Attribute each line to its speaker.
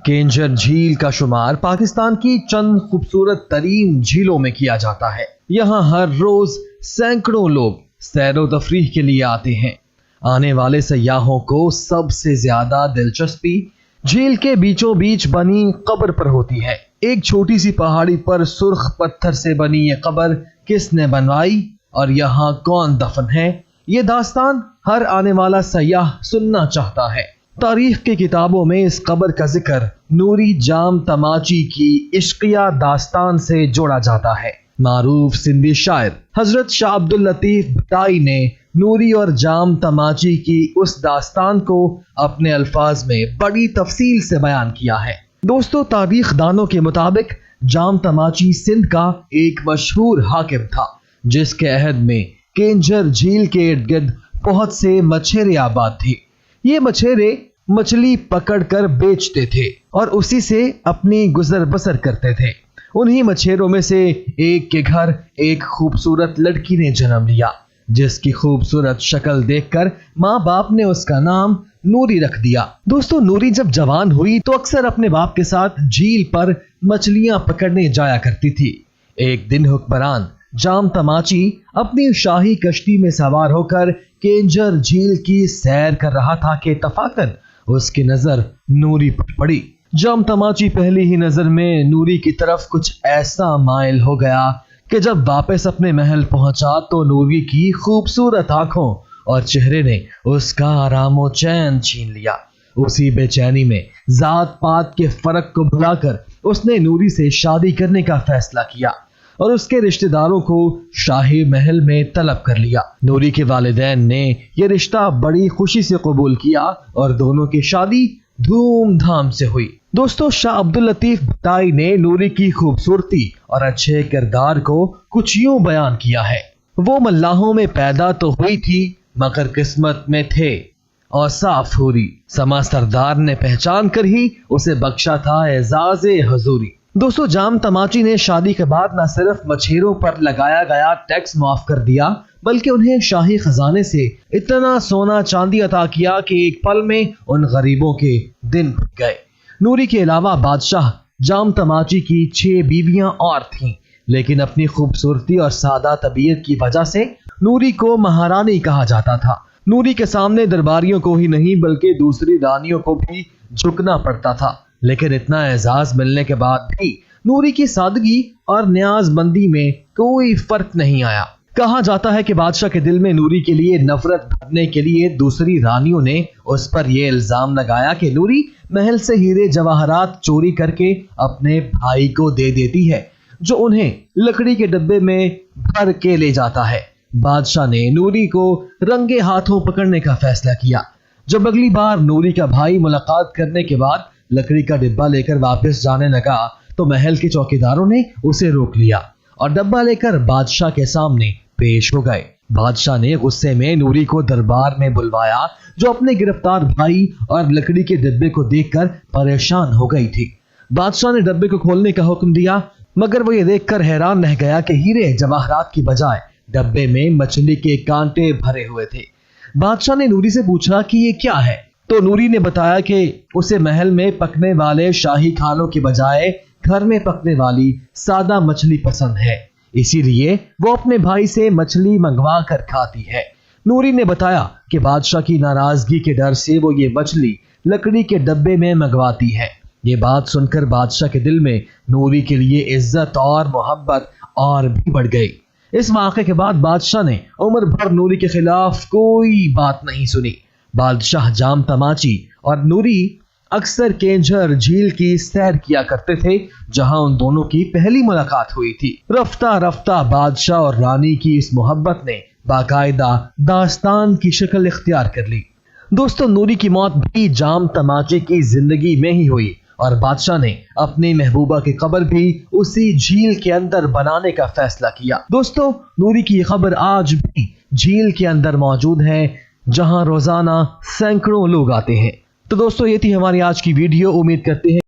Speaker 1: केंझर झील का शुमार पाकिस्तान की चंद खूबसूरत तरीन झीलों में किया जाता है। यहाँ हर रोज सैकड़ों लोग सैरो तफरीह के लिए आते हैं। आने वाले सयाहों को सबसे ज्यादा दिलचस्पी झील के बीचों बीच बनी कब्र पर होती है। एक छोटी सी पहाड़ी पर सुर्ख पत्थर से बनी ये कब्र किसने बनवाई और यहाँ कौन दफन है, ये दास्तान हर आने वाला सयाह सुनना चाहता है। तारीख की किताबों में इस कब्र का जिक्र नूरी जाम तमाची की इश्किया दास्तान से जोड़ा जाता है। मारूफ सिंधी शायर हजरत शाह अब्दुल लतीफ भटाई ने नूरी और जाम तमाची की उस दास्तान को अपने अल्फाज में बड़ी तफसील से बयान किया है। दोस्तों, तारीख दानों के मुताबिक जाम तमाची सिंध का एक मशहूर हाकिम था, जिसके अहद में केंझर झील के इर्द गिर्द बहुत से मछेरे आबाद थे। ये मछेरे मछली पकड़कर बेचते थे और उसी से अपनी गुजर बसर करते थे। उन्हीं मछेरों में से एक के घर एक खूबसूरत लड़की ने जन्म लिया, जिसकी खूबसूरत शक्ल देखकर माँ बाप ने उसका नाम नूरी रख दिया। दोस्तों, नूरी जब जवान हुई तो अक्सर अपने बाप के साथ झील पर मछलियां पकड़ने जाया करती थी। एक दिन हुक्मरान जाम तमाची अपनी शाही कश्ती में सवार होकर केंझर झील की सैर कर रहा था कि तफाकन उसकी नजर नूरी पर पड़ी। जाम तमाची पहली ही नजर में नूरी की तरफ कुछ ऐसा माइल हो गया कि जब वापस अपने महल पहुंचा तो नूरी की खूबसूरत आंखों और चेहरे ने उसका आरामो चैन छीन लिया। उसी बेचैनी में जात पात के फर्क को भुलाकर उसने नूरी से शादी करने का फैसला किया और उसके रिश्तेदारों को शाही महल में तलब कर लिया। नूरी के वालिदैन ने यह रिश्ता बड़ी खुशी से कबूल किया और दोनों की शादी धूमधाम से हुई। दोस्तों, शाह अब्दुल लतीफ भटाई ने नूरी की खूबसूरती और अच्छे किरदार को कुछ यूं बयान किया है। वो मल्लाहों में पैदा तो हुई थी मगर किस्मत में थे और साफ हुरी, समा सरदार ने पहचान कर ही उसे बख्शा था एजाज़े हजूरी। दोस्तों, जाम तमाची ने शादी के बाद न सिर्फ मछेरों पर लगाया गया टैक्स माफ कर दिया बल्कि उन्हें शाही खजाने से इतना सोना चांदी अता किया कि एक पल में उन गरीबों के दिन बीत गए। नूरी के अलावा बादशाह जाम तमाची की 6 बीवियां और थीं, लेकिन अपनी खूबसूरती और सादा तबीयत की वजह से नूरी को महारानी कहा जाता था। नूरी के सामने दरबारियों को ही नहीं बल्कि दूसरी रानियों को भी झुकना पड़ता था, लेकिन इतना एजाज मिलने के बाद भी नूरी की सादगी और न्याजबंदी में कोई फर्क नहीं आया। कहा जाता है कि बादशाह के दिल में नूरी के लिए नफरत भरने के लिए दूसरी रानियों ने उस पर यह इल्जाम लगाया कि नूरी महल से हीरे जवाहरात चोरी करके अपने भाई को दे देती है, जो उन्हें लकड़ी के डब्बे में भर के ले जाता है। बादशाह ने नूरी को रंगे हाथों पकड़ने का फैसला किया। जब अगली बार नूरी का भाई मुलाकात करने के बाद लकड़ी का डिब्बा लेकर वापस जाने लगा तो महल के चौकीदारों ने उसे रोक लिया और डब्बा लेकर बादशाह के सामने पेश हो गए। बादशाह ने गुस्से में नूरी को दरबार में बुलवाया, जो अपने गिरफ्तार भाई और लकड़ी के डिब्बे को देखकर परेशान हो गई थी। बादशाह ने डब्बे को खोलने का हुक्म दिया, मगर वो ये देखकर हैरान रह गया कि हीरे जवाहरात की बजाय डब्बे में मछली के कांटे भरे हुए थे। बादशाह ने नूरी से पूछा कि ये क्या है, तो नूरी ने बताया कि उसे महल में पकने वाले शाही खानों की बजाय घर में पकने वाली सादा मछली पसंद है, इसीलिए वो अपने भाई से मछली मंगवा कर खाती है। नूरी ने बताया कि बादशाह की नाराजगी के डर से वो ये मछली लकड़ी के डब्बे में मंगवाती है। ये बात सुनकर बादशाह के दिल में नूरी के लिए इज्जत और मोहब्बत और भी बढ़ गई। इस वाक़े के बाद बादशाह ने उम्र भर नूरी के खिलाफ कोई बात नहीं सुनी। बादशाह जाम तमाची और नूरी अक्सर केंझर झील की सैर किया करते थे, जहां उन दोनों की पहली मुलाकात हुई थी। रफ्ता रफ्ता बादशाह और रानी की इस मोहब्बत ने बाकायदा दास्तान की शक्ल इख्तियार कर ली। दोस्तों, नूरी की मौत भी जाम तमाचे की जिंदगी में ही हुई और बादशाह ने अपनी महबूबा की कब्र भी उसी झील के अंदर बनाने का फैसला किया। दोस्तों, नूरी की कब्र आज भी झील के अंदर मौजूद है, जहां रोजाना सैकड़ों लोग आते हैं। तो दोस्तों, ये थी हमारी आज की वीडियो। उम्मीद करते हैं